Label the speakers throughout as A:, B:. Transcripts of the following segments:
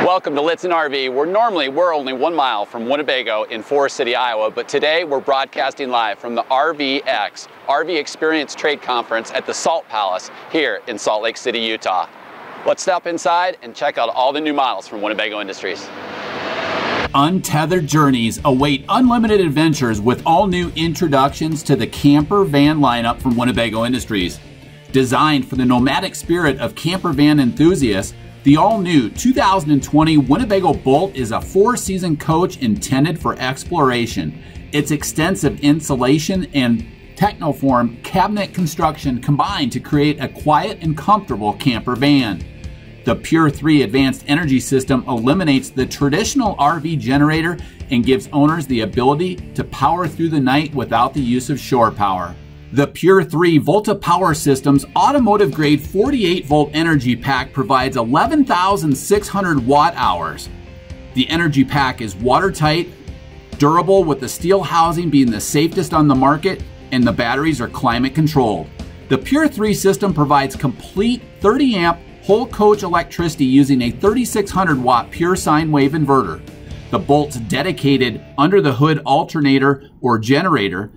A: Welcome to Lichtsinn RV, where normally we're only 1 mile from Winnebago in Forest City, Iowa, but today we're broadcasting live from the RVX RV Experience Trade Conference at the Salt Palace here in Salt Lake City, Utah. Let's step inside and check out all the new models from Winnebago Industries.
B: Untethered journeys await unlimited adventures with all new introductions to the camper van lineup from Winnebago Industries. Designed for the nomadic spirit of camper van enthusiasts, the all-new 2020 Winnebago Boldt is a 4-season coach intended for exploration. Its extensive insulation and Technoform cabinet construction combine to create a quiet and comfortable camper van. The Pure 3 advanced energy system eliminates the traditional RV generator and gives owners the ability to power through the night without the use of shore power. The Pure 3 Volta Power Systems automotive-grade 48-volt energy pack provides 11,600 watt-hours. The energy pack is watertight, durable, with the steel housing being the safest on the market, and the batteries are climate-controlled. The Pure 3 system provides complete 30-amp whole coach electricity using a 3,600 watt pure sine wave inverter. The Boldt's dedicated under-the-hood alternator or generator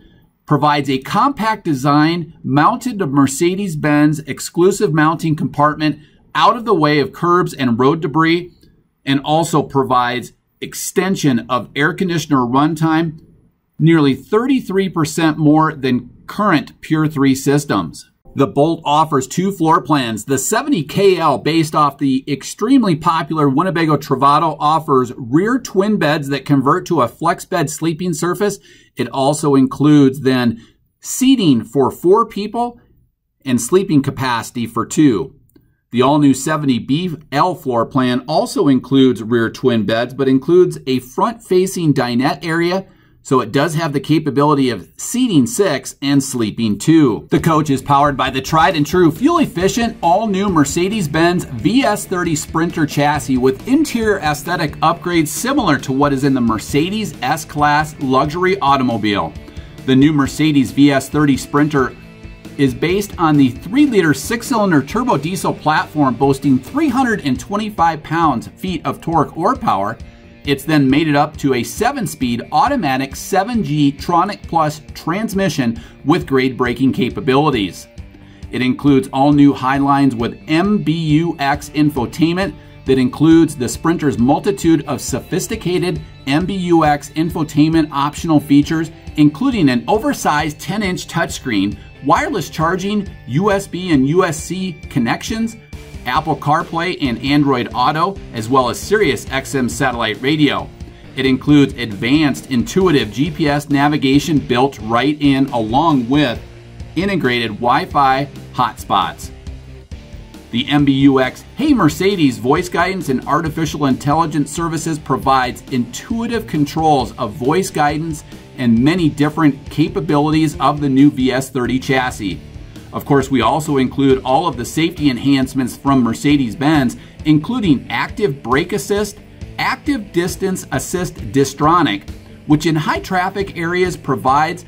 B: provides a compact design mounted to Mercedes-Benz exclusive mounting compartment out of the way of curbs and road debris, and also provides extension of air conditioner runtime, nearly 33% more than current Pure 3 systems. The Boldt offers 2 floor plans. The 70KL, based off the extremely popular Winnebago Trovato, offers rear twin beds that convert to a flex bed sleeping surface. It also includes then seating for 4 people and sleeping capacity for 2. The all-new 70BL floor plan also includes rear twin beds, but includes a front-facing dinette area, so it does have the capability of seating 6 and sleeping 2. The coach is powered by the tried and true fuel-efficient all-new Mercedes-Benz VS30 Sprinter chassis with interior aesthetic upgrades similar to what is in the Mercedes S-Class luxury automobile. The new Mercedes VS30 Sprinter is based on the 3-liter 6-cylinder turbo diesel platform boasting 325 pounds-feet of torque or power. It's then mated up to a 7-speed automatic 7G Tronic Plus transmission with grade braking capabilities. It includes all new Highlines with MBUX infotainment that includes the Sprinter's multitude of sophisticated MBUX infotainment optional features, including an oversized 10-inch touchscreen, wireless charging, USB and USB-C connections, Apple CarPlay and Android Auto, as well as Sirius XM satellite radio. It includes advanced intuitive GPS navigation built right in, along with integrated Wi-Fi hotspots. The MBUX Hey Mercedes voice guidance and artificial intelligence services provides intuitive controls of voice guidance and many different capabilities of the new VS30 chassis. Of course, we also include all of the safety enhancements from Mercedes-Benz, including active brake assist, active distance assist Distronic, which in high traffic areas provides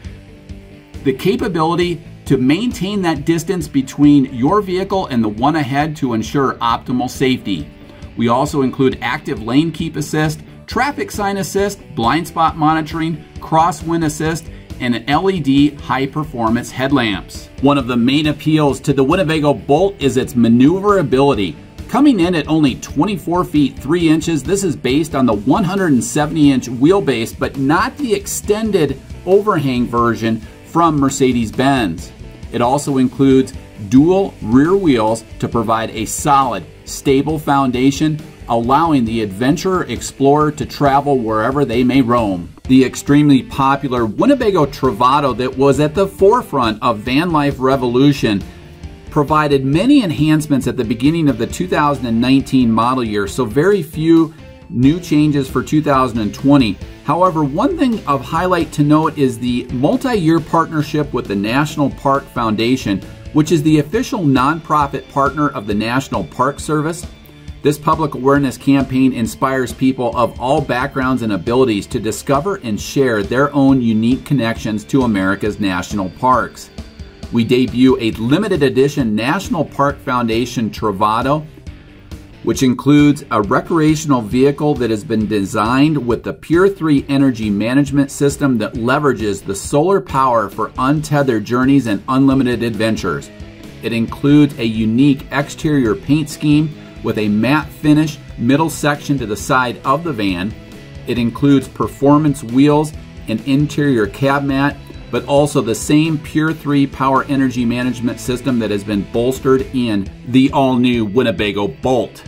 B: the capability to maintain that distance between your vehicle and the one ahead to ensure optimal safety. We also include active lane keep assist, traffic sign assist, blind spot monitoring, crosswind assist, and LED high-performance headlamps. One of the main appeals to the Winnebago Boldt is its maneuverability. Coming in at only 24 feet 3 inches, this is based on the 170-inch wheelbase, but not the extended overhang version from Mercedes-Benz. It also includes dual rear wheels to provide a solid, stable foundation, allowing the adventurer explorer to travel wherever they may roam. The extremely popular Winnebago Trovato that was at the forefront of van life revolution provided many enhancements at the beginning of the 2019 model year, so very few new changes for 2020. However, one thing of highlight to note is the multi-year partnership with the National Park Foundation, which is the official nonprofit partner of the National Park Service. This public awareness campaign inspires people of all backgrounds and abilities to discover and share their own unique connections to America's national parks. We debut a limited edition National Park Foundation Travato which includes a recreational vehicle that has been designed with the Pure 3 energy management system that leverages the solar power for untethered journeys and unlimited adventures. It includes a unique exterior paint scheme with a matte finish middle section to the side of the van. It includes performance wheels, an interior cab mat, but also the same Pure 3 power energy management system that has been bolstered in the all-new Winnebago Boldt.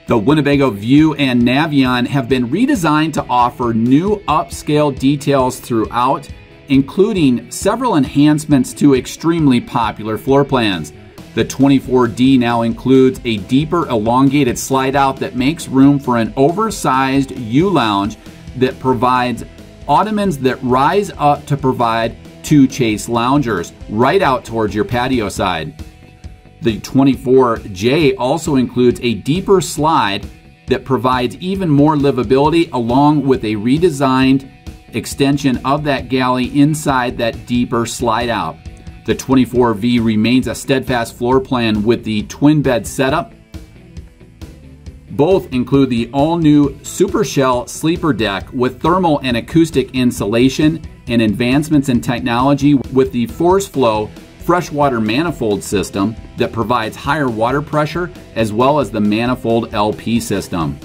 B: The Winnebago View and Navion have been redesigned to offer new upscale details throughout, including several enhancements to extremely popular floor plans. The 24D now includes a deeper elongated slide out that makes room for an oversized U-lounge that provides ottomans that rise up to provide two chase loungers right out towards your patio side. The 24J also includes a deeper slide that provides even more livability, along with a redesigned extension of that galley inside that deeper slide out. The 24V remains a steadfast floor plan with the twin bed setup. Both include the all-new Super Shell sleeper deck with thermal and acoustic insulation and advancements in technology with the Force Flow freshwater manifold system that provides higher water pressure, as well as the manifold LP system.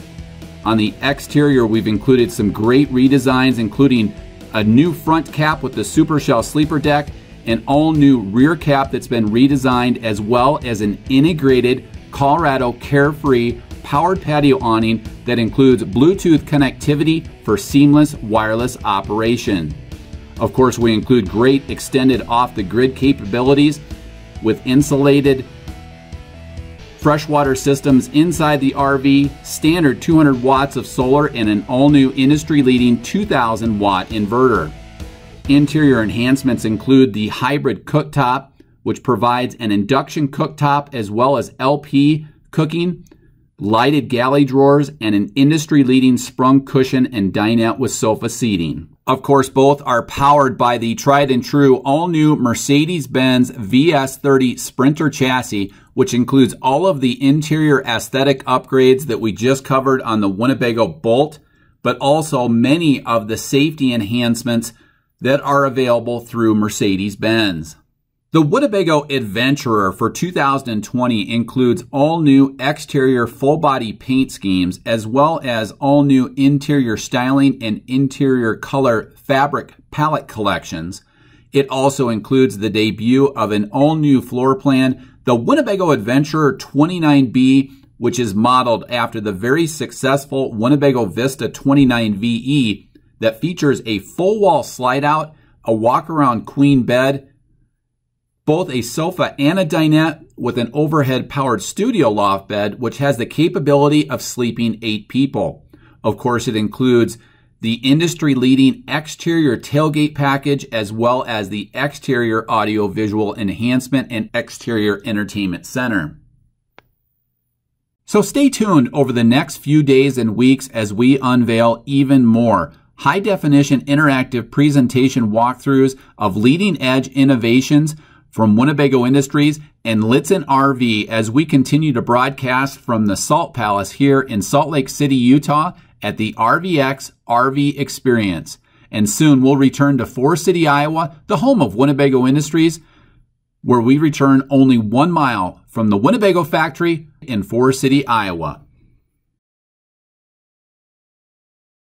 B: On the exterior, we've included some great redesigns, including a new front cap with the Super Shell sleeper deck, an all-new rear cap that's been redesigned, as well as an integrated Colorado Carefree powered patio awning that includes Bluetooth connectivity for seamless wireless operation. Of course, we include great extended off-the-grid capabilities with insulated freshwater systems inside the RV, standard 200 watts of solar, and an all-new industry-leading 2,000 watt inverter. Interior enhancements include the hybrid cooktop, which provides an induction cooktop as well as LP cooking, lighted galley drawers, and an industry-leading sprung cushion and dinette with sofa seating. Of course, both are powered by the tried and true all-new Mercedes-Benz VS30 Sprinter chassis, which includes all of the interior aesthetic upgrades that we just covered on the Winnebago Boldt, but also many of the safety enhancements that are available through Mercedes-Benz. The Winnebago Adventurer for 2020 includes all-new exterior full-body paint schemes, as well as all-new interior styling and interior color fabric palette collections. It also includes the debut of an all-new floor plan, the Winnebago Adventurer 29B, which is modeled after the very successful Winnebago Vista 29VE that features a full-wall slide-out, a walk-around queen bed, both a sofa and a dinette with an overhead powered studio loft bed, which has the capability of sleeping 8 people. Of course, it includes the industry-leading exterior tailgate package, as well as the exterior audio-visual enhancement and exterior entertainment center. So stay tuned over the next few days and weeks as we unveil even more high-definition interactive presentation walkthroughs of leading-edge innovations from Winnebago Industries and Lichtsinn RV as we continue to broadcast from the Salt Palace here in Salt Lake City, Utah at the RVX RV Experience. And soon we'll return to Forest City, Iowa, the home of Winnebago Industries, where we return only 1 mile from the Winnebago factory in Forest City, Iowa.